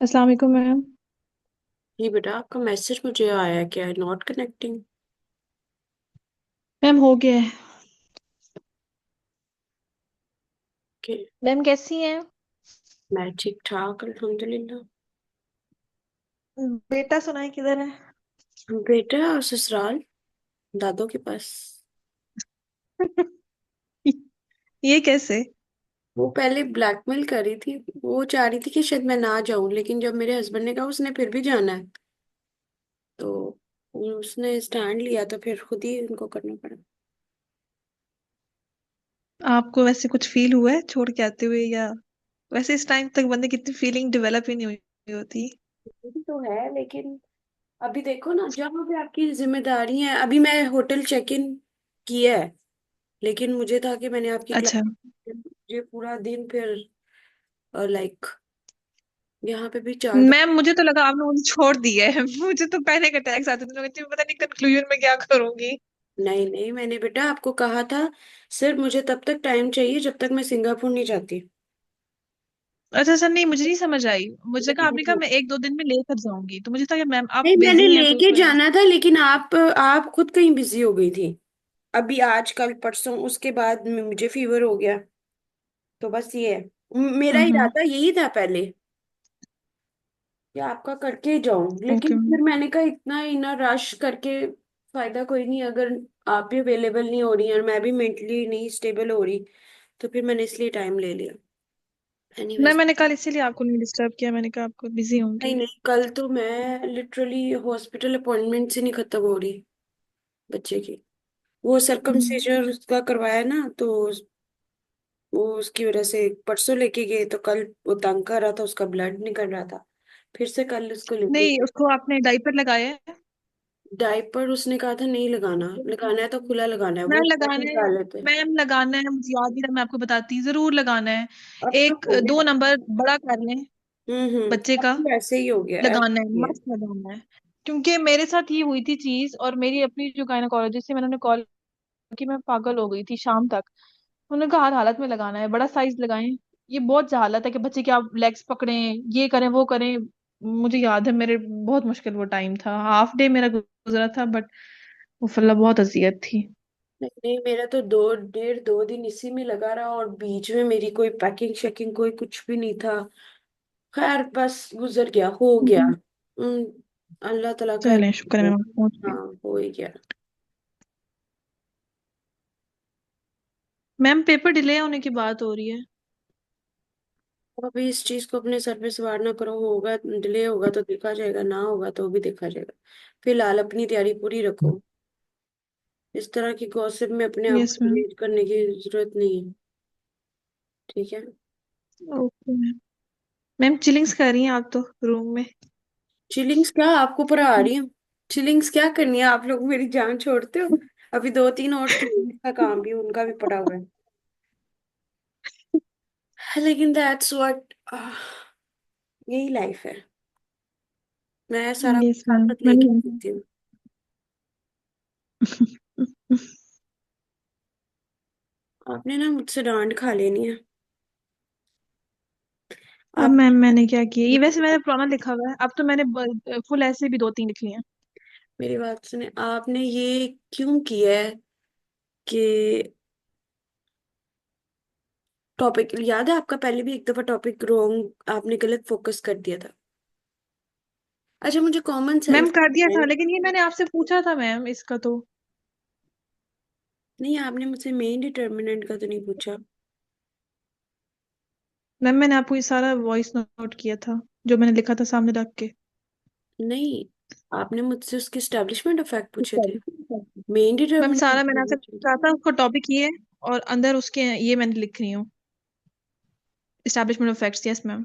अस्सलाम वालेकुम मैम। ये बेटा आपका मैसेज मुझे आया क्या है नॉट कनेक्टिंग मैम हो गया है। के। मैम कैसी हैं? मैं ठीक ठाक अल्हम्दुलिल्लाह। बेटा सुनाए किधर है? बेटा ससुराल दादों के पास। ये कैसे? वो पहले ब्लैकमेल कर रही थी। वो चाह रही थी कि शायद मैं ना जाऊं, लेकिन जब मेरे हस्बैंड ने कहा उसने फिर भी जाना है, तो उसने स्टैंड लिया, तो फिर खुद ही उनको करना पड़ा। आपको वैसे कुछ फील हुआ है छोड़ के आते हुए, या वैसे इस टाइम तक बंदे की इतनी फीलिंग डेवलप ही नहीं हुई होती? ये भी तो है, लेकिन अभी देखो ना, जहाँ पे आपकी जिम्मेदारी है। अभी मैं होटल चेक इन किया है, लेकिन मुझे था कि मैंने आपकी क्लास, अच्छा। मुझे पूरा दिन फिर लाइक यहाँ पे भी 4 दिन। मैम मुझे तो लगा आपने मुझे छोड़ दिया है। मुझे तो पैनिक अटैक्स आते थे, मुझे पता नहीं कंक्लूजन में क्या करूंगी। नहीं नहीं, मैंने बेटा आपको कहा था, सिर्फ मुझे तब तक टाइम चाहिए जब तक मैं सिंगापुर नहीं जाती। अच्छा सर, नहीं मुझे नहीं समझ आई। मुझे कहा, नहीं आपने कहा नहीं मैं 1-2 दिन में लेकर जाऊंगी, तो मुझे था कि मैम आप नहीं, मैंने बिजी हैं तो लेके फिर। जाना था, लेकिन आप खुद कहीं बिजी हो गई थी। अभी आज कल परसों उसके बाद मुझे फीवर हो गया। तो बस ये है। मेरा हम्म। इरादा यही था पहले कि आपका करके ही जाऊं, ओके। लेकिन फिर मैंने कहा इतना इना रश करके फायदा कोई नहीं, अगर आप भी अवेलेबल नहीं हो रही और मैं भी मेंटली नहीं स्टेबल हो रही, तो फिर मैंने इसलिए टाइम ले लिया। नहीं, एनीवेज, मैंने कल इसीलिए आपको नहीं डिस्टर्ब किया, मैंने कहा आपको बिजी नहीं होंगी। नहीं, कल तो मैं लिटरली हॉस्पिटल अपॉइंटमेंट से नहीं खत्म हो रही बच्चे की। वो हम्म। सरकमसीजर उसका करवाया ना, तो वो उसकी वजह से परसों लेके गए, तो कल वो तंग कर रहा था, उसका ब्लड निकल रहा था। फिर से कल उसको लेके नहीं, गए। उसको आपने डाइपर लगाया है? डायपर उसने कहा था नहीं लगाना, लगाना है तो खुला लगाना है, मैम वो बहुत लगाना है। निकाल लेते हैं। मैम लगाना है, मुझे याद नहीं था, मैं आपको बताती, जरूर लगाना है। अब तो एक हो गया। 2 नंबर बड़ा कर लें बच्चे अब का। तो ऐसे ही हो गया, लगाना है, ऐसे ही है। मस्त लगाना है। क्योंकि मेरे साथ ये हुई थी चीज, और मेरी अपनी जो गायनोकोलॉजिस्ट से मैंने उन्हें कॉल की, मैं पागल हो गई थी शाम तक। उन्होंने कहा हर हालत में लगाना है, बड़ा साइज लगाएं। ये बहुत जहालत है कि बच्चे की आप लेग्स पकड़ें, ये करें वो करें। मुझे याद है, मेरे बहुत मुश्किल वो टाइम था, हाफ डे मेरा गुजरा था, बट वो फल्ला बहुत अजियत थी। नहीं नहीं, मेरा तो 2 दिन इसी में लगा रहा, और बीच में मेरी कोई पैकिंग शेकिंग कोई कुछ भी नहीं था। खैर बस गुजर गया, हो गया। हम्म। अल्लाह ताला का चलें, शुक्र है हो। मैम, आप पहुंच हाँ, गए। हो ही गया। मैम पेपर डिले होने की बात हो रही है। तो अभी इस चीज को अपने सर पे सवार ना करो, होगा डिले होगा तो देखा जाएगा, ना होगा तो भी देखा जाएगा। फिलहाल अपनी तैयारी पूरी रखो। इस तरह की गॉसिप में अपने आप यस को मैम। engage करने की जरूरत नहीं है। ठीक है। Okay ma'am. मैम चिलिंग्स कर रही हैं आप तो रूम में? चिलिंग्स क्या आपको पढ़ा आ रही है? चिलिंग्स क्या करनी है, आप लोग मेरी जान छोड़ते हो। अभी 2-3 और स्टूडेंट्स का काम भी, उनका भी पड़ा हुआ है, लेकिन दैट्स व्हाट, यही लाइफ है। मैं सारा कुछ यस साथ मैम, साथ लेके मैंने चलती हूँ। आपने ना मुझसे डांट खा लेनी है। अब आप मैम मैंने क्या किया, ये वैसे मैंने पुराना लिखा हुआ है, अब तो मैंने फुल ऐसे भी 2-3 लिख लिए हैं। मेरी बात सुने, आपने ये क्यों किया है कि टॉपिक याद है आपका, पहले भी एक दफा टॉपिक रॉन्ग आपने गलत फोकस कर दिया था। अच्छा, मुझे कॉमन मैम सेंस कर दिया है। था, लेकिन ये मैंने आपसे पूछा था मैम इसका तो। नहीं, आपने मुझसे मेन डिटर्मिनेंट का तो नहीं पूछा। मैम मैंने आपको ये सारा वॉइस नोट किया था, जो मैंने लिखा था सामने रख के। नहीं, आपने मुझसे उसके स्टैब्लिशमेंट ऑफ फैक्ट पूछे थे। मेन मैम सारा डिटर्मिनेंट मैंने आपसे कहा था, उसको टॉपिक ये है, और अंदर उसके ये मैंने लिख रही हूँ, establishment of facts. Yes ma'am.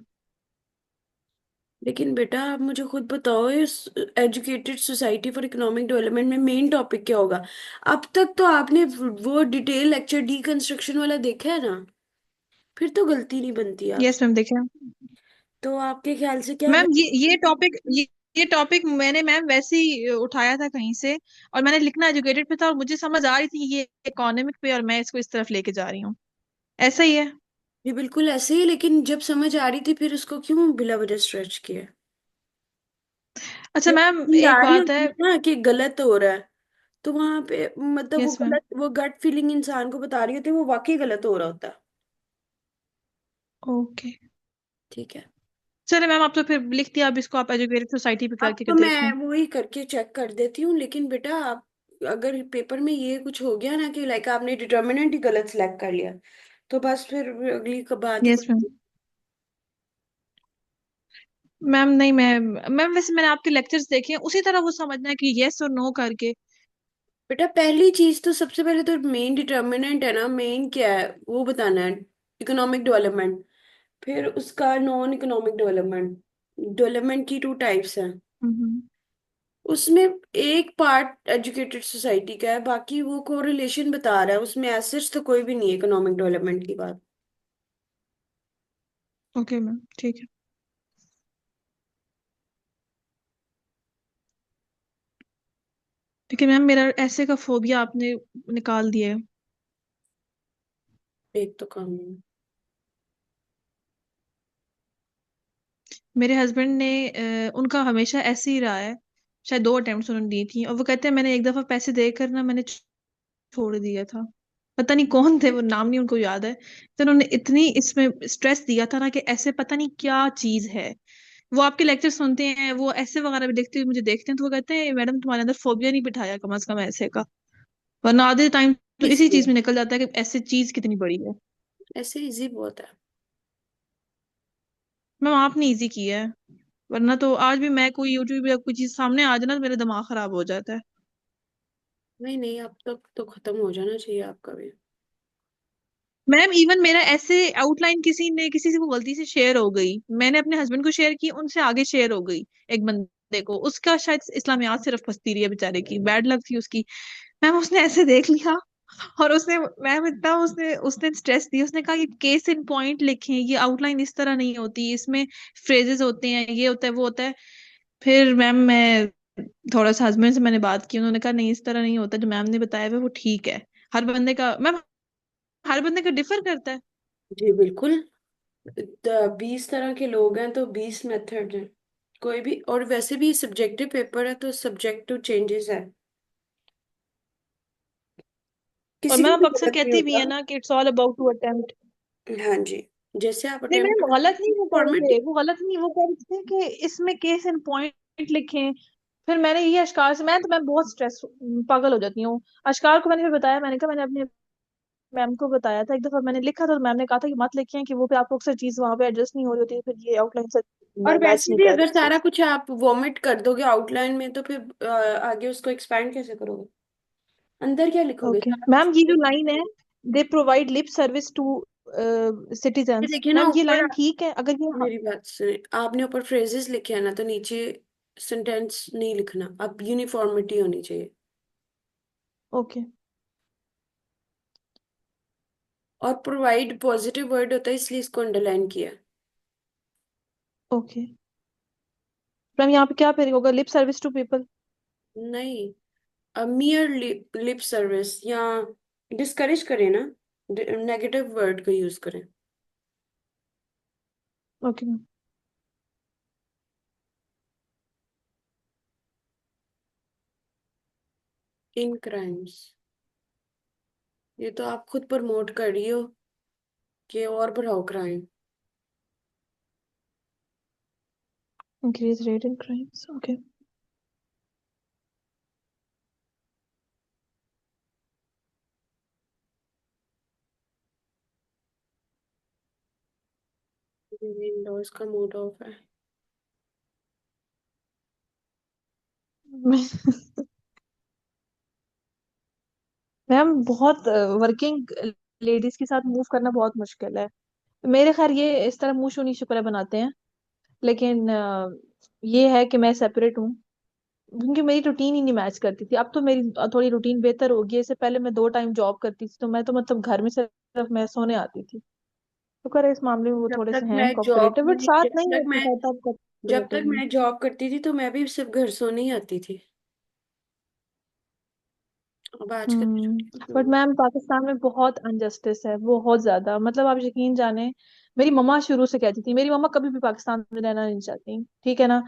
लेकिन बेटा आप मुझे खुद बताओ, इस educated society for economic development में मेन टॉपिक क्या होगा? अब तक तो आपने वो डिटेल लेक्चर डीकंस्ट्रक्शन वाला देखा है ना, फिर तो गलती नहीं बनती यस आपसे। मैम देखा। तो आपके ख्याल से क्या मैम ये टॉपिक मैंने मैम वैसे ही उठाया था कहीं से, और मैंने लिखना एजुकेटेड पे था, और मुझे समझ आ रही थी कि ये इकोनॉमिक पे, और मैं इसको इस तरफ लेके जा रही हूँ। ऐसा ही है। ये बिल्कुल ऐसे ही, लेकिन जब समझ आ रही थी फिर उसको क्यों बिला वजह स्ट्रेच किया? अच्छा जब मैम फीलिंग एक आ रही बात होती है। है ना कि गलत हो रहा है, तो वहां पे मतलब वो यस मैम। गलत, वो गट फीलिंग इंसान को बता रही होती है वो वाकई गलत हो रहा होता है। ओके। ठीक है। चले मैम, आप तो फिर लिख दिया, अब इसको आप एजुकेटेड सोसाइटी पे अब करके तो देख मैं लें। वही करके चेक कर देती हूँ, लेकिन बेटा आप अगर पेपर में ये कुछ हो गया ना कि लाइक आपने डिटर्मिनेंट ही गलत सिलेक्ट कर लिया, तो बस फिर अगली बात ही यस मैम। कोई। मैम नहीं, मैं मैम वैसे मैंने आपके लेक्चर्स देखे हैं, उसी तरह वो समझना है कि यस और नो करके। बेटा पहली चीज तो सबसे पहले तो मेन डिटर्मिनेंट है ना, मेन क्या है वो बताना है। इकोनॉमिक डेवलपमेंट, फिर उसका नॉन इकोनॉमिक डेवलपमेंट। डेवलपमेंट की टू टाइप्स हैं। हम्म। उसमें एक पार्ट एजुकेटेड सोसाइटी का है, बाकी वो कोरिलेशन बता रहा है, उसमें एसेट्स तो कोई भी नहीं है इकोनॉमिक डेवलपमेंट की बात। ओके मैम, ठीक है। ठीक है मैम, मेरा ऐसे का फोबिया आपने निकाल दिया है। एक तो काम नहीं। मेरे हस्बैंड ने उनका हमेशा ऐसे ही रहा है। शायद 2 अटेम्प्ट्स उन्होंने दी थी, और वो कहते हैं मैंने एक दफा पैसे देकर ना मैंने छोड़ दिया था। पता नहीं कौन थे, वो नाम नहीं उनको याद है, तो उन्होंने इतनी इसमें स्ट्रेस दिया था ना कि ऐसे पता नहीं क्या चीज है। वो आपके लेक्चर सुनते हैं, वो ऐसे वगैरह भी देखते हुए मुझे देखते हैं, तो वो कहते हैं मैडम तुम्हारे अंदर फोबिया नहीं बिठाया कम से कम ऐसे का। वरना आधे टाइम तो इसी इजी चीज है, में निकल जाता है कि ऐसे चीज कितनी बड़ी है। ऐसे इजी बहुत है। मैम आपने इजी किया है, वरना तो आज भी मैं कोई यूट्यूब या कोई चीज सामने आ जाए ना तो मेरा दिमाग खराब हो जाता है। नहीं नहीं, अब तक तो खत्म हो जाना चाहिए आपका भी। मैम इवन मेरा ऐसे आउटलाइन किसी ने किसी से को गलती से शेयर हो गई, मैंने अपने हस्बैंड को शेयर की, उनसे आगे शेयर हो गई एक बंदे को, उसका शायद इस्लामियात सिर्फ पछती रही है बेचारे की, बैड लक थी उसकी। मैम उसने ऐसे देख लिया, और उसने, मैम इतना उसने उसने स्ट्रेस दी, उसने कहा कि केस इन पॉइंट लिखें, ये आउटलाइन इस तरह नहीं होती, इसमें फ्रेजेस होते हैं, ये होता है वो होता है। फिर मैम मैं थोड़ा सा हस्बैंड से मैंने बात की, उन्होंने कहा नहीं इस तरह नहीं होता, जो मैम ने बताया हुआ है वो ठीक है। हर बंदे का मैम, हर बंदे का डिफर करता है। जी बिल्कुल। 20 तरह के लोग हैं तो 20 मेथड हैं। कोई भी, और वैसे भी सब्जेक्टिव पेपर है तो सब्जेक्टिव चेंजेस है, और किसी का मैम भी अक्सर गलत नहीं कहती भी होता। है ना कि it's all about to attempt. हाँ जी, जैसे आप नहीं अटेम्प्ट मैम करते गलत नहीं हैं वो कर रहे, फॉर्मेटिंग। वो गलत नहीं, वो कह रहे थे कि इसमें केस एंड पॉइंट लिखें। फिर मैंने ये अशकार से, मैं बहुत स्ट्रेस, पागल हो जाती हूँ। अशकार को मैंने फिर बताया, मैंने कहा मैंने अपने मैम को बताया था, एक दफा मैंने लिखा था तो मैम ने कहा था कि मत लिखें, कि वो पे आपको अक्सर चीज वहां पे एडजस्ट नहीं हो रही होती है, फिर ये आउटलाइन से और मैच वैसे नहीं भी कर अगर रही सारा चीज। कुछ आप वॉमिट कर दोगे आउटलाइन में तो फिर आगे उसको एक्सपैंड कैसे करोगे? अंदर क्या लिखोगे ओके सारा कुछ मैम, ये जो तो-। लाइन है, they provide lip service to ये सिटीजन्स, देखिए ना मैम ये ऊपर लाइन ठीक है अगर ये। मेरी बात सुने, आपने ऊपर फ्रेजेस लिखे हैं ना, तो नीचे सेंटेंस नहीं लिखना, अब यूनिफॉर्मिटी होनी चाहिए। ओके। और प्रोवाइड पॉजिटिव वर्ड होता है इसलिए इसको अंडरलाइन किया। ओके मैम, यहाँ पे क्या फिर होगा, लिप सर्विस टू पीपल। नहीं, मियर लिप सर्विस, या डिस्करेज करें ना, नेगेटिव वर्ड का यूज करें। Okay ma'am. इन क्राइम्स, ये तो आप खुद प्रमोट कर रही हो कि और बढ़ाओ crime. Increase rate in crimes, okay. Windows का मूड ऑफ है। मैम बहुत वर्किंग लेडीज के साथ मूव करना बहुत मुश्किल है। मेरे खैर ये इस तरह मुंह शुनी शुक्र बनाते हैं, लेकिन ये है कि मैं सेपरेट हूँ, क्योंकि मेरी रूटीन ही नहीं मैच करती थी। अब तो मेरी थोड़ी रूटीन बेहतर होगी, इससे पहले मैं 2 टाइम जॉब करती थी, तो मैं तो मतलब घर में सिर्फ मैं सोने आती थी। तो करे इस मामले में वो जब थोड़े तक से हैं मैं जॉब कोऑपरेटिव, बट नहीं साथ जब नहीं तक होता मैं था तब जब तक कोऑपरेटिव नहीं। मैं जॉब करती थी तो मैं भी सिर्फ घर सोने ही आती थी। अब आजकल तो छुट्टी भी बट होगी। मैम पाकिस्तान में बहुत अनजस्टिस है, बहुत ज्यादा। मतलब आप यकीन जाने, मेरी मम्मा शुरू से कहती थी, मेरी मम्मा कभी भी पाकिस्तान में रहना नहीं चाहती, ठीक है ना।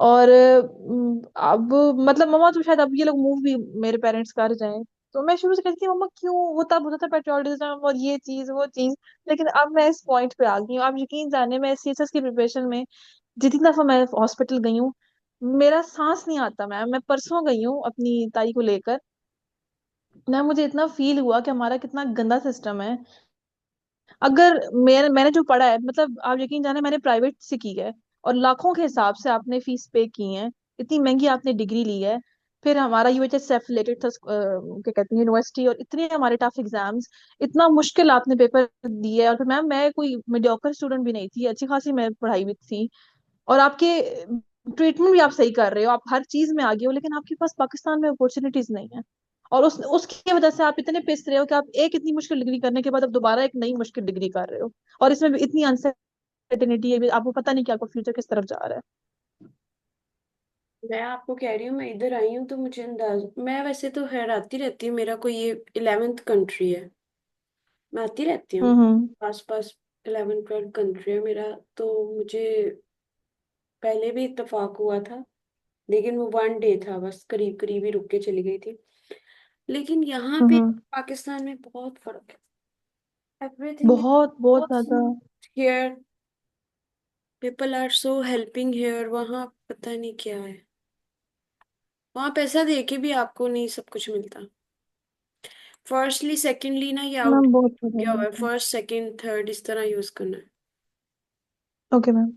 और अब मतलब मम्मा तो शायद अब ये लोग मूव भी मेरे पेरेंट्स कर जाएं, तो मैं शुरू से कहती थी मम्मा क्यों, वो तब होता था पेट्रोलिज्म और ये चीज वो चीज। लेकिन अब मैं इस पॉइंट पे आ गई हूँ, आप यकीन जाने मैं सीएसएस की प्रिपरेशन में जितनी दफा मैं हॉस्पिटल गई हूँ, मेरा सांस नहीं आता मैम। मैं परसों गई हूँ अपनी ताई को लेकर ना, मुझे इतना फील हुआ कि हमारा कितना गंदा सिस्टम है। अगर मैंने जो पढ़ा है, मतलब आप यकीन जाने मैंने प्राइवेट से की है, और लाखों के हिसाब से आपने फीस पे की है, इतनी महंगी आपने डिग्री ली है। फिर हमारा यूएचएस से एफिलेटेड था क्या कहते हैं यूनिवर्सिटी, और इतने हमारे टफ एग्जाम्स, इतना मुश्किल आपने पेपर दिए। और फिर मैम मैं कोई मीडियोकर स्टूडेंट भी नहीं थी, अच्छी खासी मैं पढ़ाई भी थी, और आपके ट्रीटमेंट भी आप सही कर रहे हो, आप हर चीज में आगे हो, लेकिन आपके पास पाकिस्तान में अपॉर्चुनिटीज नहीं है। और उसकी वजह से आप इतने पिस रहे हो कि आप एक इतनी मुश्किल डिग्री करने के बाद अब दोबारा एक नई मुश्किल डिग्री कर रहे हो, और इसमें भी इतनी अनसर्टेनिटी है, आपको पता नहीं कि आपका फ्यूचर किस तरफ जा रहा है। मैं आपको कह रही हूँ, मैं इधर आई हूँ तो मुझे अंदाज, मैं वैसे तो खैर आती रहती हूँ, मेरा कोई ये 11th कंट्री है, मैं आती रहती हूँ हम्म। आस पास। 11th 12th कंट्री है मेरा। तो मुझे पहले भी इत्तेफाक हुआ था, लेकिन वो 1 डे था बस, करीब करीब ही रुक के चली गई थी। लेकिन यहाँ पे हम्म। पाकिस्तान में बहुत फर्क है। एवरीथिंग बहुत बहुत बहुत ज्यादा। Here, people are so helping here. वहाँ पता नहीं क्या है, वहाँ पैसा दे के भी आपको नहीं सब कुछ मिलता। फर्स्टली सेकेंडली ना, ये आउट मैम बहुत क्या हुआ ज्यादा। है, फर्स्ट सेकंड थर्ड इस तरह यूज करना है। Okay ma'am.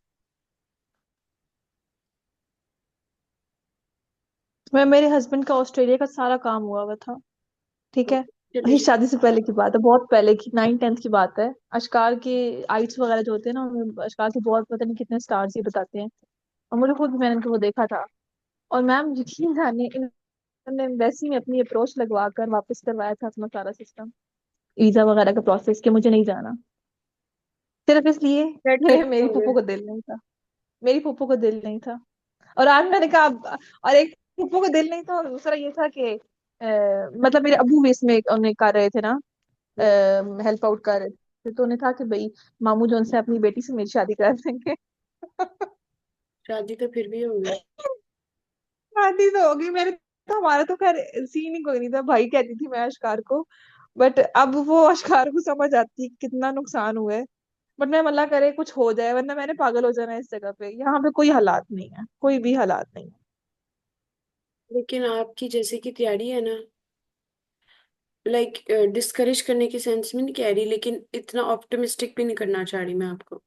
मैं मेरे हस्बैंड का ऑस्ट्रेलिया का सारा काम हुआ हुआ था, ठीक है। चले ये जाओ। शादी से पहले की बात है, बहुत पहले की, 9th 10th की बात है। अशकार के आइट्स वगैरह जो होते हैं ना, उनमें अशकार के बहुत पता नहीं कितने स्टार्स ये बताते हैं, और मुझे खुद मैंने इनको वो देखा था। और मैम यकीन जानिए इन्होंने एम्बेसी में अपनी अप्रोच लगवा कर वापस करवाया था अपना सारा सिस्टम, वीजा वगैरह का प्रोसेस, कि मुझे नहीं जाना, सिर्फ इसलिए फ्लड कि करते मेरी होंगे। फूफू को दिल नहीं था। मेरी फूफू को दिल नहीं था। और आज मैंने कहा और एक फूफू को दिल नहीं था, और दूसरा ये था कि मतलब मेरे अबू भी इसमें उन्हें कर रहे थे ना, हेल्प आउट कर रहे थे, तो उन्हें था कि भाई मामू जो उनसे अपनी बेटी से मेरी शादी कर देंगे। शादी तो फिर भी होगी। शादी तो होगी मेरे, तो हमारा तो खैर सीन ही कोई नहीं था, भाई कहती थी मैं अशकार को। बट अब वो अशकार को समझ आती है कि कितना नुकसान हुआ है। बट मैं अल्लाह करे कुछ हो जाए, वरना मैंने पागल हो जाना है इस जगह पे। यहाँ पे कोई हालात नहीं है, कोई भी हालात नहीं है। लेकिन आपकी जैसे की तैयारी है ना, लाइक डिस्करेज करने के सेंस में नहीं कह रही, लेकिन इतना ऑप्टिमिस्टिक भी नहीं करना चाह रही मैं आपको।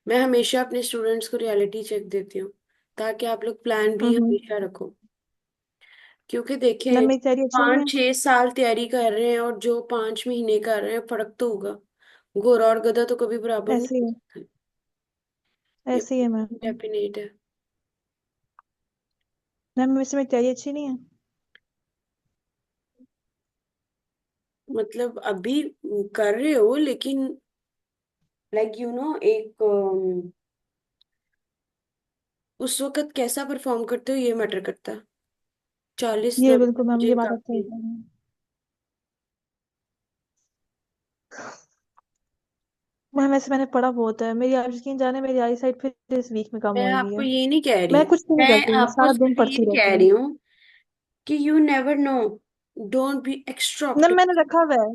मैं हमेशा अपने स्टूडेंट्स को रियलिटी चेक देती हूँ, ताकि आप लोग प्लान भी हम्म। हमेशा रखो। क्योंकि ना देखें, मेरी तैयारी अच्छी नहीं है। 5 6 साल तैयारी कर रहे हैं और जो 5 महीने कर रहे हैं, फर्क तो होगा। गोरा और गधा तो कभी बराबर नहीं ऐसे ही हो है। सकते। ये ऐसे ही है मैम। डेफिनेट है। मैम वैसे मेरी तैयारी अच्छी नहीं है। मतलब अभी कर रहे हो, लेकिन लाइक एक उस वक्त कैसा परफॉर्म करते हो ये मैटर करता है। 40 ये नंबर बिल्कुल मैम, मुझे ये बात आपने काफी है। सही है। मैम वैसे मैंने पढ़ा बहुत है, मेरी आप यकीन जाने मेरी आई साइड फिर इस वीक में कम मैं हुई हुई आपको है। ये नहीं कह रही, मैं कुछ भी नहीं मैं करती, मैं आपको सारा दिन सिर्फ ये पढ़ती कह रहती रही हूँ। हूँ कि you never know, don't be extra ma'am मैंने ऑप्टिमिस्ट। रखा हुआ है।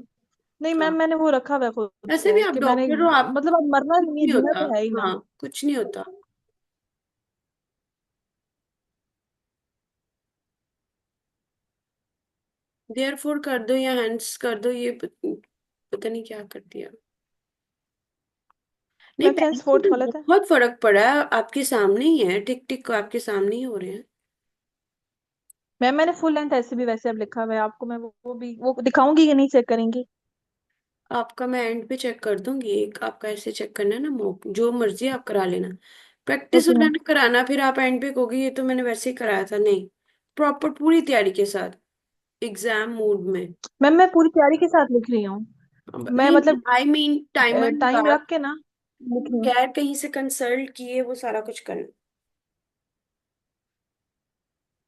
नहीं मैम, मैंने वो रखा हुआ है खुद वैसे भी को आप कि मैंने, डॉक्टर हो, आप मतलब अब मरना कुछ नहीं है, नहीं जीना होता। तो है ही ना। हाँ, कुछ नहीं होता। देयर फोर कर दो या हैंड्स कर दो, ये पता नहीं क्या कर दिया। नहीं, मैम पहले सेंस से फोर्थ तो गलत है। बहुत फर्क पड़ा है, आपके सामने ही है, टिक टिक आपके सामने ही हो रहे हैं। मैम मैंने फुल लेंथ ऐसे भी वैसे अब लिखा हुआ है, आपको मैं वो भी वो दिखाऊंगी कि नहीं, चेक करेंगी। आपका मैं एंड पे चेक कर दूंगी, एक आपका ऐसे चेक करना है ना, मॉक जो मर्जी आप करा लेना। Practice okay ma'am. उन्होंने कराना, फिर आप एंड पे कहोगे ये तो मैंने वैसे ही कराया था। नहीं, प्रॉपर पूरी तैयारी के साथ, एग्जाम मोड में। मैम मैं पूरी तैयारी के साथ लिख रही हूँ। मैं नहीं, मतलब आई मीन टाइमर टाइम लगा रख के ना लिख रही हूँ। गैर कहीं से कंसल्ट किए वो सारा कुछ करना।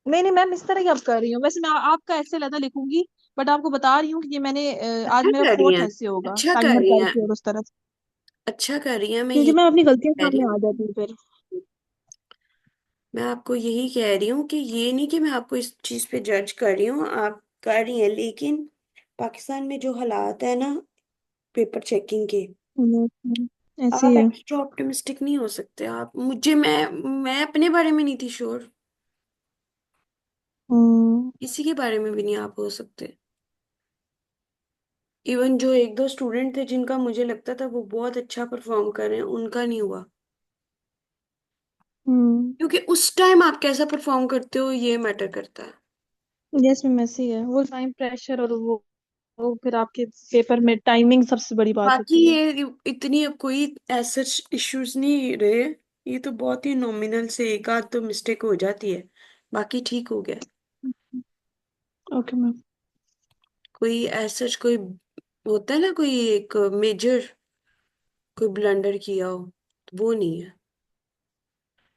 नहीं नहीं मैम, इस तरह की अब कर रही हूँ। वैसे मैं आपका ऐसे लगा लिखूंगी बट आपको बता रही हूँ कि ये मैंने आज अच्छा मेरा कर रही फोर्थ हैं। ऐसे होगा अच्छा कर टाइमर रही हैं। करके और उस तरह से। अच्छा कर रही हैं, मैं क्योंकि यही मैं अपनी गलतियां कह रही सामने हूँ। आ जाती हूँ फिर। मैं आपको यही कह रही हूँ कि ये नहीं कि मैं आपको इस चीज पे जज कर रही हूँ, आप कर रही हैं, लेकिन पाकिस्तान में जो हालात है ना पेपर चेकिंग के, ऐसे ही आप है। एक्स्ट्रा ऑप्टिमिस्टिक नहीं हो सकते। आप मुझे मैं अपने बारे में नहीं थी श्योर, हम्म। किसी के बारे में भी नहीं आप हो सकते। इवन जो एक दो स्टूडेंट थे जिनका मुझे लगता था वो बहुत अच्छा परफॉर्म कर रहे हैं, उनका नहीं हुआ। हम्म। क्योंकि उस टाइम आप कैसा परफॉर्म करते हो ये मैटर करता है। यस मैम ऐसे ही है, वो टाइम प्रेशर और वो फिर आपके पेपर में टाइमिंग सबसे बड़ी बात बाकी होती है। ये इतनी अब कोई ऐसे इश्यूज नहीं रहे। ये तो बहुत ही नॉमिनल से एक आध तो मिस्टेक हो जाती है, बाकी ठीक हो गया। Okay ma'am. कोई ऐसा कोई होता है ना, कोई एक मेजर कोई ब्लंडर किया हो, तो वो नहीं है।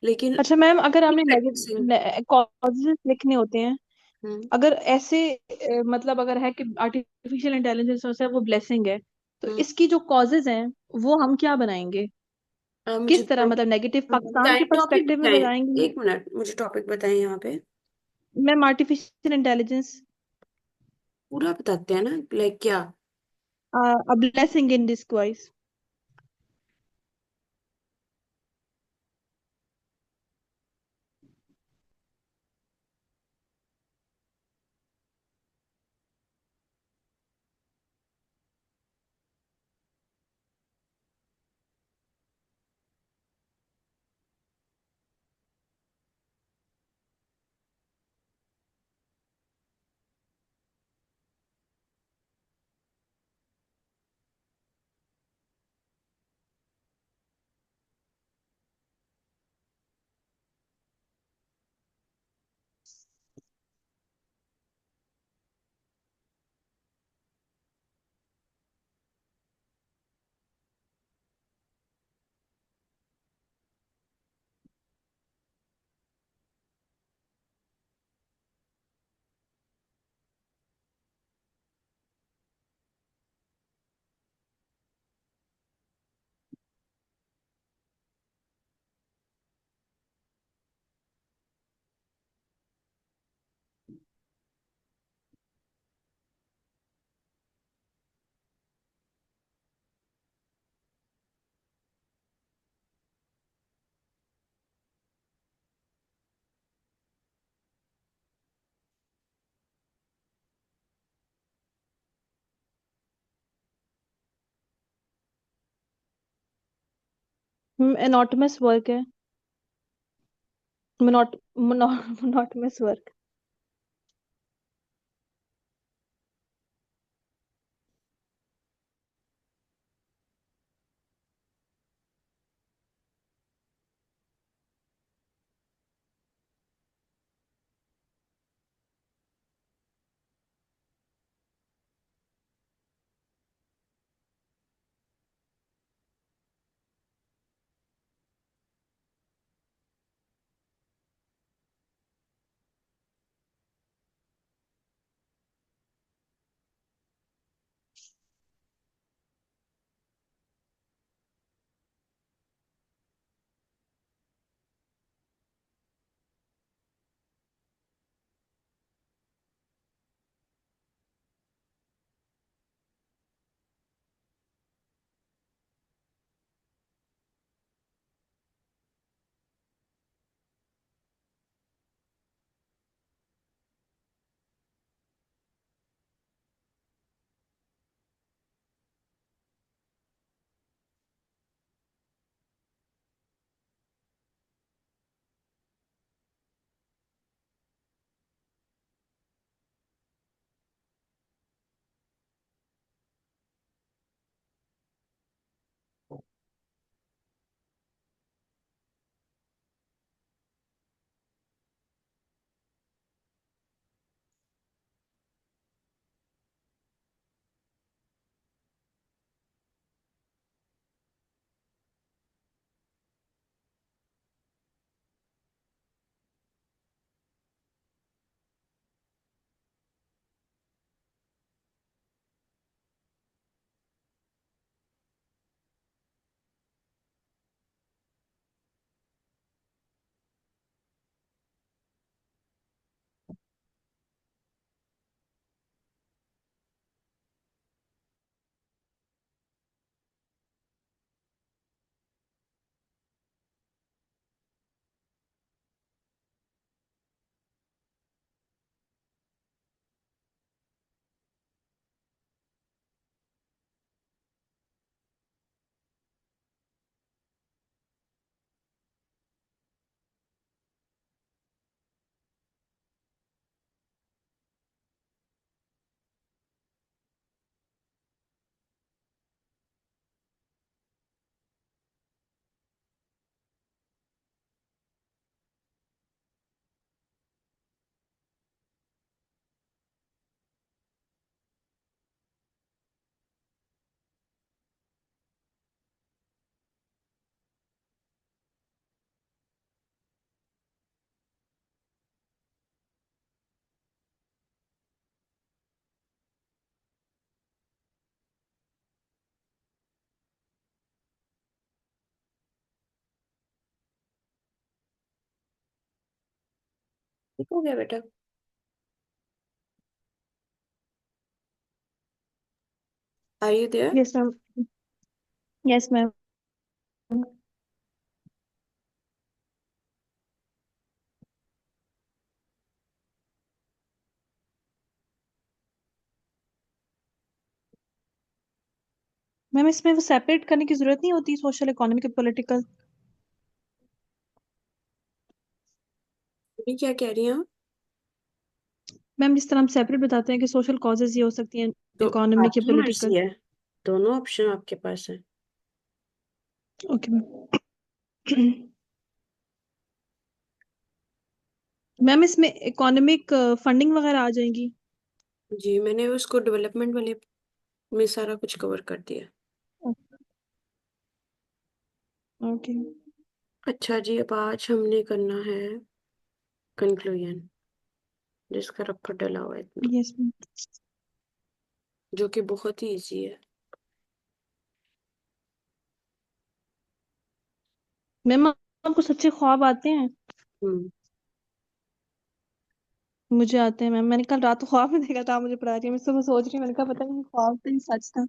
लेकिन अच्छा मैम, अगर आपने प्रैक्टिसिंग। कॉजेज लिखने होते हैं, हम्म। अगर ऐसे मतलब अगर है कि आर्टिफिशियल इंटेलिजेंस है वो ब्लेसिंग है, तो हम्म। इसकी जो कॉजेज हैं वो हम क्या बनाएंगे? मुझे किस तरह, मतलब नेगेटिव पाकिस्तान के बताएं, टॉपिक पर्सपेक्टिव में बताएं। बताएंगे? एक मिनट, मुझे टॉपिक बताएं यहाँ पे। मैम आर्टिफिशियल इंटेलिजेंस पूरा बताते हैं ना, लाइक क्या। A blessing in डिस्guise। Enormous work है। Monotonous work. ठीक हो गया बेटा? Are you there? Yes ma'am. Yes ma'am. Ma'am इसमें वो सेपरेट करने की जरूरत नहीं होती, सोशल, इकोनॉमिक, पॉलिटिकल। अभी क्या कह रही हैं आप? मैम जिस तरह हम सेपरेट बताते हैं कि सोशल कॉजेज ये हो सकती हैं, तो इकोनॉमिक या आपकी मर्जी पॉलिटिकल। है, दोनों ऑप्शन आपके पास है। Okay ma'am. मैम इसमें इकोनॉमिक फंडिंग वगैरह आ जाएंगी? जी, मैंने उसको डेवलपमेंट वाले में सारा कुछ कवर कर दिया। ओके। अच्छा जी, अब आज हमने करना है कंक्लूजन, जिसका रफ्फा डला हुआ है इतना, यस मैम। जो कि बहुत ही इजी है। मैम आपको सच्चे ख्वाब आते हैं? हम्म। मुझे आते हैं मैम। मैंने कल रात को ख्वाब में देखा था, आप मुझे पढ़ा रही है, मैं सुबह सोच रही हूँ, मैंने कहा पता नहीं ख्वाब तो नहीं सच था।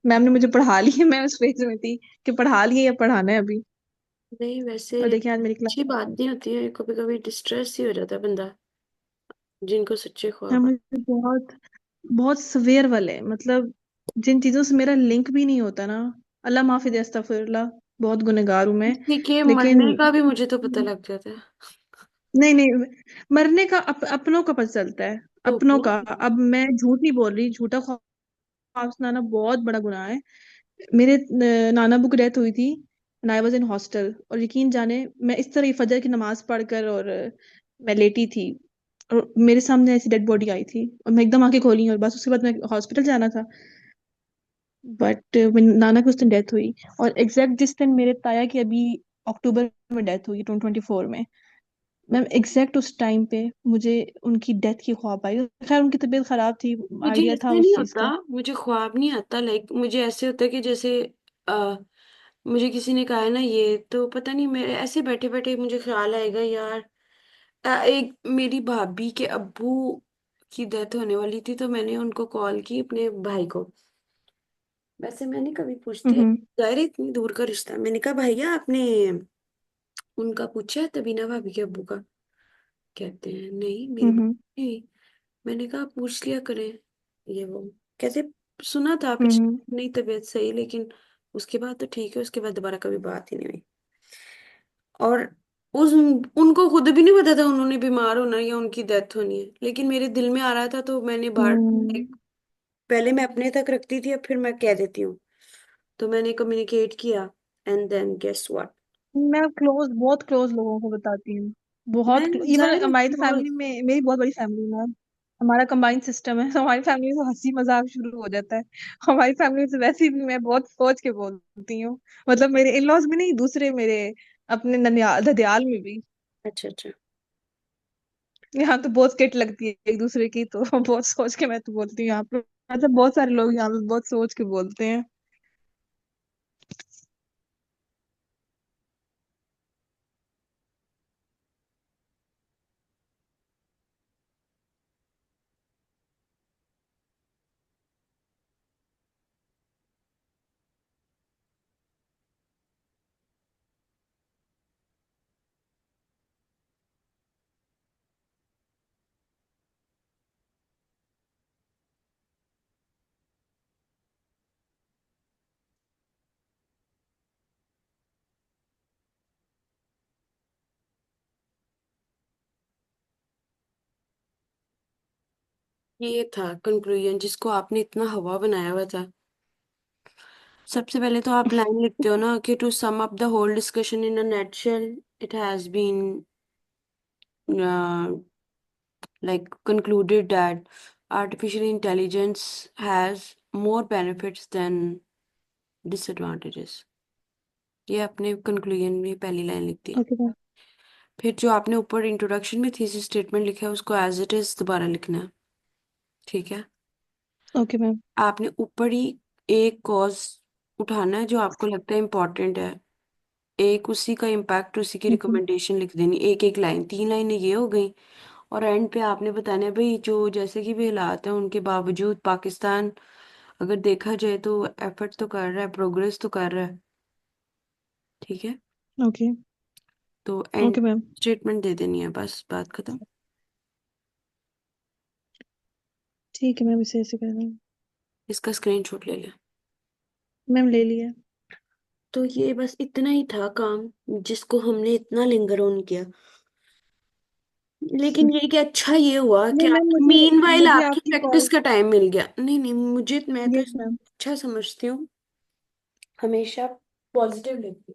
मैम ने मुझे पढ़ा लिया, मैं उस फेज में थी कि पढ़ा लिए या पढ़ाना है अभी। नहीं, वैसे और देखिए आज मेरी क्लास। अच्छी बात नहीं होती है, कभी कभी डिस्ट्रेस ही हो जाता है बंदा, जिनको सच्चे मैम ख्वाब। मुझे बहुत बहुत सवेयर वाले, मतलब जिन चीजों से मेरा लिंक भी नहीं होता ना। अल्लाह माफी दे, अस्तगफिरुल्लाह। बहुत गुनहगार हूं मैं। किसी के लेकिन मरने का भी मुझे तो पता लग जाता है। नहीं नहीं, मरने का अपनों का पता चलता है। तो अपनों अपनों का। का। अब मैं झूठ नहीं बोल रही, झूठा ख्वाब सुनाना बहुत बड़ा गुनाह है। मेरे नाना बुक डेथ हुई थी, and I was in hostel, और यकीन जाने मैं इस तरह ही फजर की नमाज पढ़कर, और मैं लेटी थी, और मेरे सामने ऐसी डेड बॉडी आई थी, और मैं एकदम आंखें खोली, और बस उसके बाद मैं हॉस्पिटल जाना था। बट नाना की उस दिन डेथ हुई, और एग्जैक्ट जिस दिन मेरे ताया की अभी अक्टूबर में डेथ हुई, 2024 में। मैम एग्जैक्ट उस टाइम पे मुझे उनकी डेथ की ख्वाब आई। खैर उनकी तबीयत खराब थी, मुझे आइडिया था ऐसे उस नहीं चीज होता, का। मुझे ख्वाब नहीं आता, लाइक मुझे ऐसे होता है कि जैसे आ, मुझे किसी ने कहा है ना, ये तो पता नहीं, मेरे ऐसे बैठे बैठे मुझे ख्याल आएगा यार। एक मेरी भाभी के अब्बू की डेथ होने वाली थी, तो मैंने उनको कॉल की, अपने भाई को। वैसे मैंने कभी पूछते, हम्म। जाहिर है इतनी दूर का रिश्ता, मैंने कहा भैया आपने उनका पूछा है तबीना भाभी के अब्बू का? कहते हैं नहीं, मेरी हम्म। नहीं। मैंने कहा पूछ लिया करें, ये वो। कहते सुना था आपकी हम्म। नहीं तबीयत सही, लेकिन उसके बाद तो ठीक है, उसके बाद दोबारा कभी बात ही नहीं हुई। और उस उनको खुद भी नहीं पता था उन्होंने बीमार होना या उनकी डेथ होनी है, लेकिन मेरे दिल में आ रहा था, तो मैंने बाहर हम्म। पहले मैं अपने तक रखती थी, अब फिर मैं कह देती हूँ। तो मैंने कम्युनिकेट किया, एंड देन गेस व्हाट। मैं क्लोज, बहुत क्लोज लोगों को बताती हूँ। मैं बहुत इवन जाहिर है हमारी तो close। फैमिली में, मेरी बहुत बड़ी फैमिली है। हमारा कंबाइंड सिस्टम है, तो हमारी फैमिली में तो हंसी मजाक शुरू हो जाता है। हमारी फैमिली से वैसे भी मैं बहुत सोच के बोलती हूँ। मतलब मेरे इन लॉज में नहीं, दूसरे मेरे अपने ननियाल ददियाल में भी। अच्छा अच्छा। यहाँ तो बहुत किट लगती है एक दूसरे की, तो बहुत सोच के मैं तो बोलती हूँ यहाँ पे। मतलब बहुत सारे लोग यहाँ पे बहुत सोच के बोलते हैं। ये था कंक्लूजन, जिसको आपने इतना हवा बनाया हुआ था। सबसे पहले तो आप लाइन लिखते हो ना कि to sum up the whole discussion in a nutshell, it has been like concluded that artificial intelligence has more benefits than disadvantages। ये आपने कंक्लूजन में पहली लाइन लिख दी। Okay ma'am. फिर जो आपने ऊपर इंट्रोडक्शन में थीसिस स्टेटमेंट लिखा है, उसको एज इट इज दोबारा लिखना है। ठीक है? Okay ma'am. आपने ऊपर ही एक कॉज उठाना है जो आपको लगता है इम्पोर्टेंट है, एक उसी का इम्पैक्ट, उसी की ओके। रिकमेंडेशन लिख देनी, एक एक लाइन, 3 लाइनें ये हो गई। और एंड पे आपने बताना है भाई, जो जैसे कि भी हालात हैं उनके बावजूद पाकिस्तान अगर देखा जाए तो एफर्ट तो कर रहा है, प्रोग्रेस तो कर रहा है। ठीक है। ओके। तो एंड ओके मैम। स्टेटमेंट दे देनी है, बस बात खत्म। ठीक है मैम, इसे ऐसे कर रही हूँ। इसका स्क्रीनशॉट ले ले। मैम ले लिया। तो ये बस इतना ही था काम, जिसको हमने इतना लिंगर ऑन किया। लेकिन ये कि अच्छा ये हुआ कि नहीं मैम, आप मुझे मीनवाइल मुझे आपकी आपकी प्रैक्टिस कॉल। का टाइम मिल गया। नहीं नहीं, मुझे मैं तो यस इसको मैम। अच्छा समझती हूँ, हमेशा पॉजिटिव लेती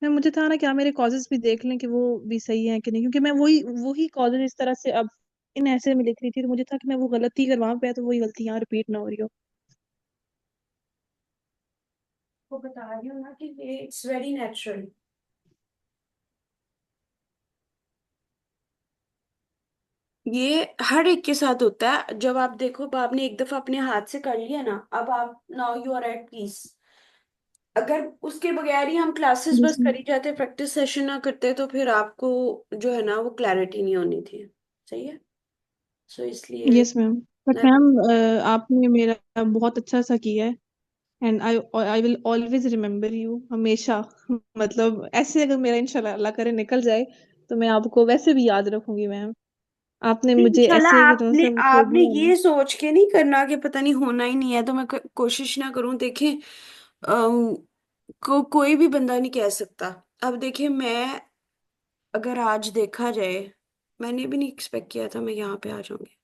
मैम मुझे था ना कि आप मेरे कॉजेज भी देख लें कि वो भी सही है कि नहीं, क्योंकि मैं वही वही कॉजेज इस तरह से अब इन ऐसे में लिख रही थी, तो मुझे था कि मैं वो गलती अगर वहां पे है तो वही गलती यहाँ रिपीट ना हो रही हो। हूँ। वो बता रही हूँ ना कि ये इट्स वेरी नेचुरल। ये हर एक के साथ होता है। जब आप देखो, अब आपने एक दफा अपने हाथ से कर लिया ना, अब आप now you are at peace. अगर उसके बगैर ही हम क्लासेस यस बस मैम। करी जाते, प्रैक्टिस सेशन ना करते, तो फिर आपको जो है ना वो क्लैरिटी नहीं होनी थी। सही है। सो इसलिए यस मैम। बट मैं। मैम आपने मेरा बहुत अच्छा सा किया है। And I will always remember you हमेशा। मतलब ऐसे अगर मेरा इंशाल्लाह अल्लाह करे निकल जाए तो मैं आपको वैसे भी याद रखूंगी मैम। आपने मुझे इंशाल्लाह ऐसे आपने मतलब वो आपने दिया ना। ये सोच के नहीं करना कि पता नहीं होना ही नहीं है तो मैं कोशिश ना करूं। देखिए, कोई भी बंदा नहीं कह सकता। अब देखिए, मैं अगर आज देखा जाए, मैंने भी नहीं एक्सपेक्ट किया था मैं यहाँ पे आ जाऊंगी,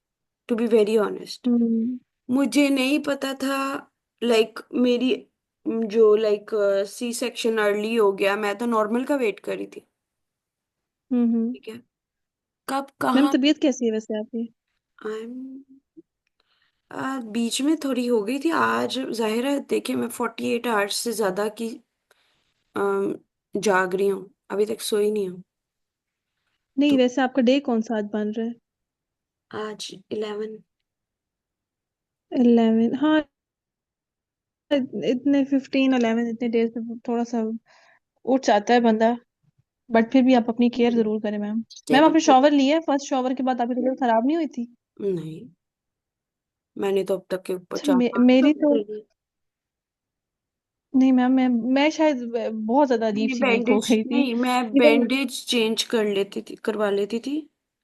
टू बी वेरी ऑनेस्ट। हम्म। मुझे नहीं पता था। लाइक मेरी जो लाइक सी सेक्शन अर्ली हो गया, मैं तो नॉर्मल का वेट कर रही थी। हम्म। ठीक है। कब मैम कहाँ। तबीयत कैसी है वैसे आपकी? आई एम बीच में थोड़ी हो गई थी आज, जाहिर है। देखिए, मैं 48 आवर्स से ज्यादा की अम, जाग रही हूँ, अभी तक सोई नहीं हूँ। नहीं तो वैसे आपका डे कौन सा आज बन रहा है? आज 11। 11, हाँ। इतने 15 11 इतने डेज में थोड़ा सा उठ जाता है बंदा। बट फिर भी आप अपनी केयर जरूर करें मैम। मैम देखो आपने शॉवर लिया है? फर्स्ट शॉवर के बाद आपकी तबीयत खराब नहीं हुई थी? नहीं, मैंने तो अब तक के ऊपर अच्छा, चार पांच मेरी शॉवर तो ले लिए। नहीं मैम, मैं शायद बहुत ज्यादा अजीब नहीं सी वीक हो बैंडेज गई थी। नहीं, मैं इवन बैंडेज चेंज कर लेती थी, करवा लेती थी।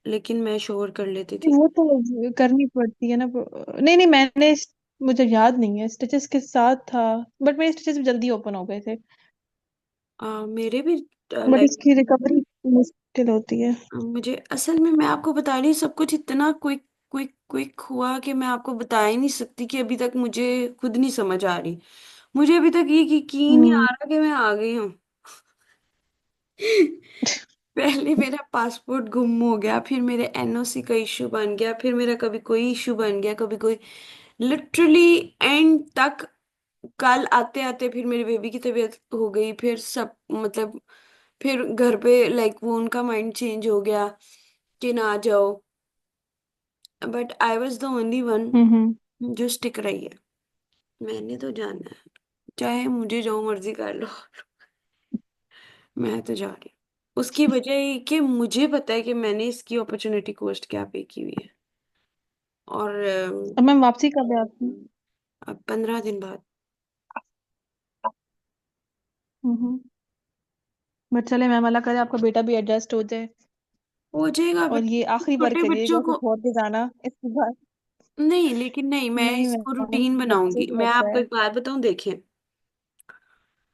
लेकिन मैं शोर कर लेती थी। वो तो करनी पड़ती है ना। नहीं नहीं, मुझे याद नहीं है, स्टिचेस के साथ था। बट मेरे स्टिचेस जल्दी ओपन हो गए थे। मेरे भी बट लाइक, इसकी रिकवरी मुश्किल होती है। मुझे असल में मैं आपको बता रही, सब कुछ इतना क्विक क्विक क्विक हुआ कि मैं आपको बता ही नहीं सकती। कि अभी तक मुझे खुद नहीं समझ आ रही। मुझे अभी तक ये यकीन नहीं हम्म। आ रहा कि मैं आ गई हूँ। पहले मेरा पासपोर्ट गुम हो गया, फिर मेरे एनओसी का इशू बन गया, फिर मेरा कभी कोई इशू बन गया, कभी कोई। लिटरली एंड तक, कल आते आते फिर मेरे बेबी की तबीयत हो गई, फिर सब मतलब, फिर घर पे लाइक वो उनका माइंड चेंज हो गया कि ना जाओ। But I was the only one hmm. जो स्टिक रही है। मैंने तो जाना है, चाहे मुझे जो मर्जी कर लो। मैं तो जा रही हूँ। उसकी वजह ये कि मुझे पता है कि मैंने इसकी अपॉर्चुनिटी कॉस्ट क्या पे की हुई है। और अब मैम वापसी कब है आपकी? अब 15 दिन बाद। हम्म। बट चले मैम, अल्लाह करे आपका बेटा भी एडजस्ट हो जाए। हो जाएगा, और बट ये आखिरी बार छोटे बच्चों करिएगा तो को। छोड़ के जाना इसके बाद। नहीं, लेकिन नहीं, मैं नहीं इसको मैम, रूटीन बच्चे बनाऊंगी। को मैं लगता आपको है। एक बात बताऊं, देखिए।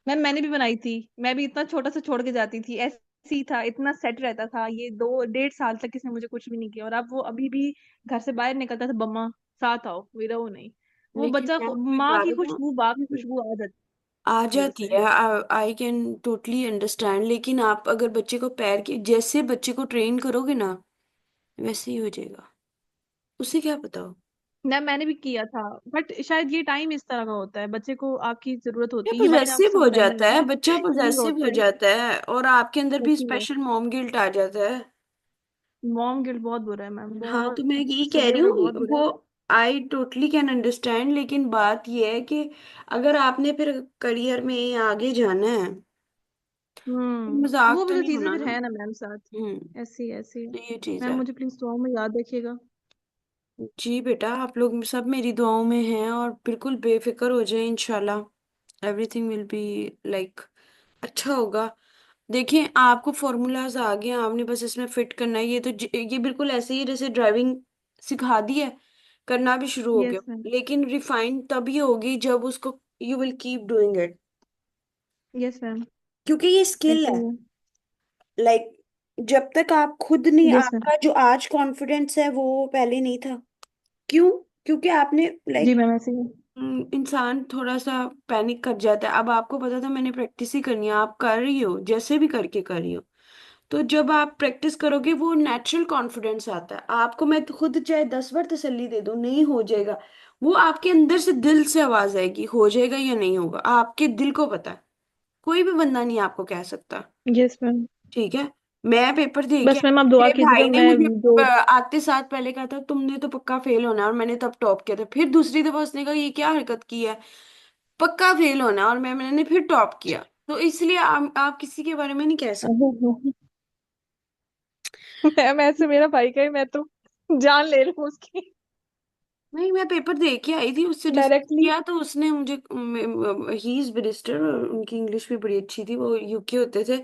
मैम मैंने भी बनाई थी। मैं भी इतना छोटा सा छोड़ के जाती थी, ऐसे ही था, इतना सेट रहता था। ये 2 1.5 साल तक इसने मुझे कुछ भी नहीं किया, और अब वो अभी भी घर से बाहर निकलता था, बम्मा साथ आओ, मेरा वो नहीं। वो लेकिन बच्चा मैं आपको एक माँ बात की बताऊं, खुशबू, बाप की खुशबू आ आ जाती है जाती उसे। है। I can totally understand. लेकिन आप अगर बच्चे को पैर की जैसे बच्चे को ट्रेन करोगे ना, वैसे ही हो जाएगा। उसे क्या पता हो। ना मैंने भी किया था। बट शायद ये टाइम इस तरह का होता है, बच्चे को आपकी जरूरत ये होती है, ये बातें आपको पॉजेसिव हो समझ आने जाता है, लगी। बच्चा यही पॉजेसिव होता हो है। जाता है, और आपके अंदर भी होती है। स्पेशल मॉम गिल्ट आ जाता है। मॉम गिल्ट बहुत बुरा है मैम, हाँ, तो मैं बहुत यही कह रही सिवियर और बहुत हूँ बुरा वो। है। I totally can understand. लेकिन बात यह है कि अगर आपने फिर करियर में आगे जाना है, मजाक वो भी तो तो नहीं चीजें होना फिर ना। है ना मैम साथ। हम्म। ऐसी ऐसी। तो ये चीज मैम है। मुझे प्लीज दुआओं में याद रखिएगा। जी बेटा, आप लोग सब मेरी दुआओं में हैं, और बिल्कुल बेफिक्र हो जाए, इंशाल्लाह एवरीथिंग विल बी लाइक अच्छा होगा। देखिए, आपको फॉर्मूलाज आ गए हैं, आपने बस इसमें फिट करना है। ये बिल्कुल ऐसे ही है जैसे ड्राइविंग सिखा दी है, करना भी शुरू हो गया। Yes ma'am. लेकिन रिफाइंड तभी होगी जब उसको you will keep doing it, yes ma'am. क्योंकि ये स्किल ऐसे है। ही है। लाइक जब तक आप खुद नहीं, यस मैम। आपका जो आज कॉन्फिडेंस है वो पहले नहीं था। क्यों? क्योंकि आपने जी लाइक मैम ऐसे ही है। इंसान थोड़ा सा पैनिक कर जाता है। अब आपको पता था मैंने प्रैक्टिस ही करनी है, आप कर रही हो, जैसे भी करके कर रही हो। तो जब आप प्रैक्टिस करोगे वो नेचुरल कॉन्फिडेंस आता है आपको। मैं तो खुद चाहे 10 बार तसल्ली दे दूं, नहीं हो जाएगा, वो आपके अंदर से दिल से आवाज आएगी, हो जाएगा या नहीं होगा, आपके दिल को पता है। कोई भी बंदा नहीं आपको कह सकता। Yes ma'am. ठीक है। मैं पेपर दे के, बस मैम आप दुआ मेरे कीजिएगा भाई ने मैं मुझे जो। आते साथ पहले कहा था तुमने तो पक्का फेल होना है, और मैंने तब टॉप किया था। फिर दूसरी दफा उसने कहा ये क्या हरकत की है, पक्का फेल होना है, और मैंने फिर टॉप किया। तो इसलिए आप किसी के बारे में नहीं कह सकते। मैम ऐसे मेरा भाई का ही, मैं तो जान ले रही हूँ उसकी। नहीं, मैं पेपर दे के आई थी, उससे डिस्कस डायरेक्टली। किया, तो उसने मुझे, ही इज बैरिस्टर, उनकी इंग्लिश भी बड़ी अच्छी थी, वो यूके होते थे।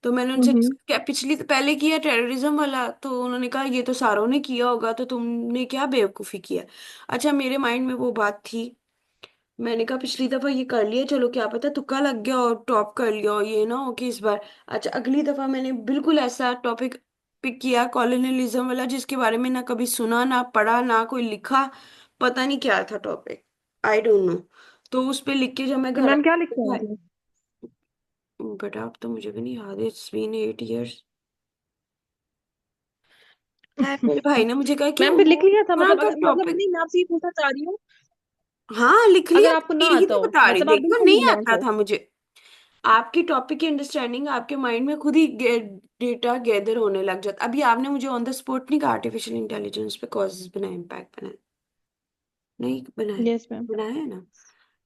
तो मैंने उनसे हम्म। डिस्कस किया, पिछली पहले किया टेररिज्म वाला, तो उन्होंने कहा ये तो सारों ने किया होगा, तो तुमने क्या बेवकूफ़ी किया। अच्छा, मेरे माइंड में वो बात थी। मैंने कहा पिछली दफा ये कर लिया, चलो क्या पता तुक्का लग गया और टॉप कर लिया, और ये ना हो कि इस बार। अच्छा, अगली दफा मैंने बिल्कुल ऐसा टॉपिक पिक किया, कॉलोनियलिज्म वाला, जिसके बारे में ना कभी सुना, ना पढ़ा, ना कोई लिखा, पता नहीं क्या था टॉपिक, आई डोंट नो। तो उस पे लिख के जब मैं घर मैम क्या लिखते हैं आई, आपने? बेटा अब तो मुझे भी नहीं याद है, इट्स बीन 8 इयर्स है। मेरे भाई ने मुझे कहा कि मैम फिर लिख वो लिया था तरह मतलब, का अगर मतलब टॉपिक। नहीं, मैं आपसे ये पूछना चाह रही हूँ। हाँ, लिख लिया अगर था, आपको ना यही आता तो हो, बता रही, मतलब आप देखो बिल्कुल नहीं ब्लैंक आता हो। था मुझे। आपकी टॉपिक की अंडरस्टैंडिंग आपके माइंड में खुद ही डेटा गैदर होने लग जाता। अभी आपने मुझे ऑन द स्पॉट नहीं कहा आर्टिफिशियल इंटेलिजेंस पे कॉजेस बनाए, इम्पैक्ट बनाए, नहीं बनाए, यस मैम। बनाए है ना।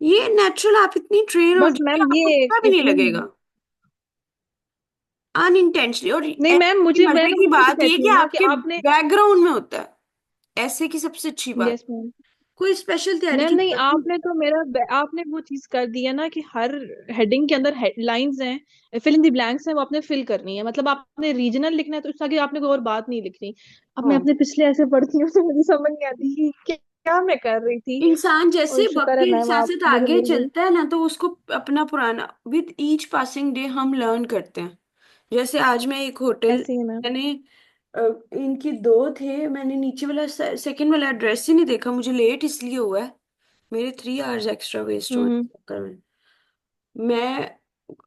ये नेचुरल, आप इतनी ट्रेन हो बस जाओगे मैम आपको ये पता भी नहीं हम्म। लगेगा, अनइंटेंशनली। और नहीं मैम ऐसी मुझे, मैं मजे ना की वही तो बात ये कहती कि हूँ ना कि आपके आपने। बैकग्राउंड में होता है, ऐसे की सबसे अच्छी बात। Yes ma'am. कोई स्पेशल तैयारी मैम की नहीं, जरूरत नहीं। आपने तो मेरा आपने वो चीज कर दी है ना कि हर हेडिंग के अंदर हेडलाइंस हैं, फिल इन द ब्लैंक्स हैं, वो आपने फिल करनी है। मतलब आपने रीजनल लिखना है तो उसके आगे आपने कोई और बात नहीं लिखनी। अब मैं हाँ, अपने पिछले ऐसे पढ़ती हूँ तो मुझे समझ नहीं आती कि क्या मैं कर रही थी। इंसान और जैसे वक्त शुक्र है के मैम साथ आप साथ मुझे आगे मिल गई। चलता है ना, तो उसको अपना पुराना, विद ईच पासिंग डे हम लर्न करते हैं। जैसे आज मैं एक होटल, ऐसे ही है मैम। मैंने अ, इनकी दो थे, मैंने नीचे वाला सेकंड वाला एड्रेस ही नहीं देखा, मुझे लेट इसलिए हुआ है, मेरे 3 आवर्स एक्स्ट्रा वेस्ट हुए हम्म। इस चक्कर में। मैं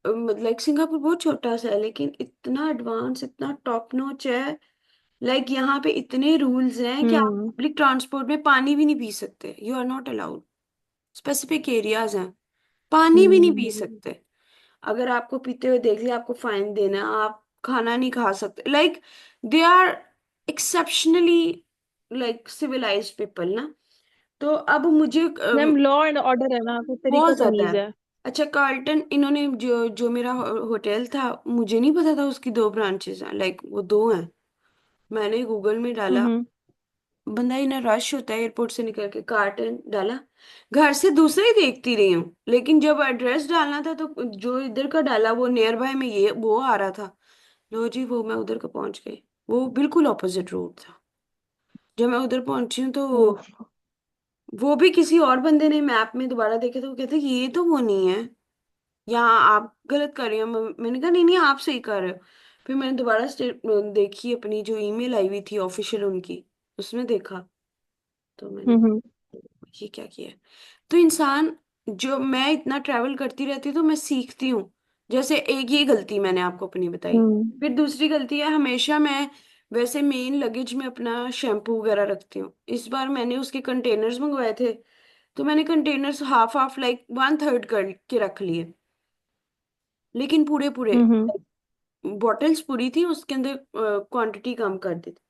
मतलब सिंगापुर बहुत छोटा सा है, लेकिन इतना एडवांस, इतना टॉप नॉच है। लाइक यहाँ पे इतने रूल्स हैं कि आप हम्म। पब्लिक ट्रांसपोर्ट में पानी भी नहीं पी सकते, you are not allowed. Specific areas हैं, पानी भी नहीं पी हम्म। सकते। अगर आपको पीते हुए देख लिया, आपको फाइन देना है, आप खाना नहीं खा सकते। Like they are exceptionally like civilized people ना। तो अब मुझे मैम लॉ एंड ऑर्डर है ना, कोई तरीका बहुत ज्यादा तमीज है। है। अच्छा, कार्ल्टन, इन्होंने जो जो मेरा होटल था, मुझे नहीं पता था उसकी 2 ब्रांचेस हैं, लाइक वो दो हैं। मैंने गूगल में डाला, हम्म। बंदा इतना रश होता है एयरपोर्ट से निकल के, कार्टन डाला, घर से दूसरा ही देखती रही हूँ, लेकिन जब एड्रेस डालना था तो जो इधर का डाला वो नियर बाय में ये वो आ रहा था। लो जी, वो मैं उधर का पहुंच गई, वो बिल्कुल ऑपोजिट रूट था। जब मैं उधर पहुंची हूँ तो ओह। वो भी किसी और बंदे ने मैप में दोबारा देखे, तो वो कहते ये तो वो नहीं है, यहाँ आप गलत कर रही हो। मैंने कहा नहीं नहीं, आप सही कर रहे हो। फिर मैंने दोबारा देखी अपनी जो ईमेल आई हुई थी ऑफिशियल उनकी, उसमें देखा, तो मैंने हम्म। ये क्या किया है। तो इंसान, जो मैं इतना ट्रैवल करती रहती हूँ तो मैं सीखती हूँ। जैसे एक ये गलती मैंने आपको अपनी बताई, हम्म। फिर दूसरी गलती है, हमेशा मैं वैसे मेन लगेज में अपना शैम्पू वगैरह रखती हूँ। इस बार मैंने उसके कंटेनर्स मंगवाए थे, तो मैंने कंटेनर्स हाफ हाफ लाइक 1/3 कर के रख लिए, लेकिन पूरे पूरे हम्म। बॉटल्स पूरी थी, उसके अंदर क्वांटिटी कम कर दी थी।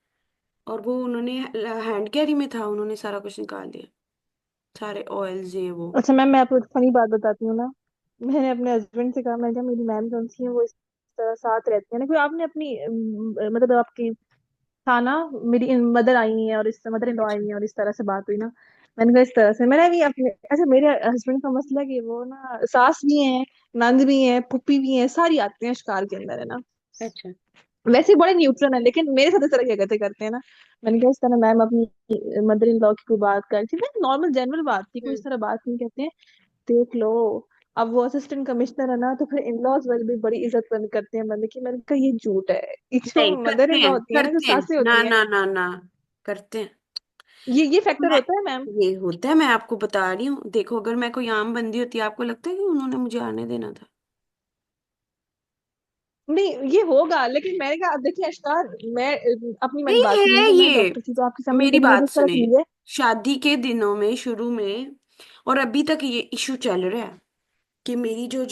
और वो उन्होंने हैंड कैरी में था, उन्होंने सारा कुछ निकाल दिया, सारे ऑयल्स ये वो। अच्छा मैम मैं आपको एक फनी बात बताती हूँ ना। मैंने अपने हस्बैंड से कहा, मैं क्या मेरी मैम कौन सी है, वो इस तरह साथ रहती है ना, कोई आपने अपनी मतलब आपकी था ना, मेरी मदर आई हुई है और इस मदर इन लॉ आई हुई है और इस तरह से बात हुई ना। मैंने कहा इस तरह से मैंने भी अपने, अच्छा मेरे हस्बैंड का मसला है कि वो ना सास भी है, नंद भी है, पुप्पी भी है, सारी आती हैं शिकार के अंदर है ना। अच्छा। वैसे बड़े न्यूट्रल है, लेकिन मेरे साथ इस तरह की हरकतें करते हैं ना। मैंने कहा इस तरह मैम अपनी मदर इन लॉ की कोई बात कर थी, नॉर्मल जनरल बात थी, कोई हम्म। इस तरह बात नहीं कहते हैं। देख लो, अब वो असिस्टेंट कमिश्नर है ना, तो फिर इन लॉज वाले भी बड़ी इज्जत बंद करते हैं बंदे की। मैंने कहा ये झूठ है। ये जो नहीं मदर करते इन लॉ हैं, होती है ना, जो करते हैं, सासें ना होती हैं, ना ना ना, करते हैं। ये फैक्टर मैं, होता है मैम। ये होता है, मैं आपको बता रही हूँ। देखो, अगर मैं कोई आम बंदी होती, आपको लगता है कि उन्होंने मुझे आने देना था? नहीं ये होगा, लेकिन मैंने कहा अब देखिए अश्कार, मैं अपनी मैंने बात नहीं की, है मैंने कहा मैं ये। डॉक्टर थी तो आपकी फैमिली मेरी कभी मुझे बात इस तरह सुने, से मिली है। शादी के दिनों में, शुरू में और अभी तक ये इशू चल रहा है कि मेरी जो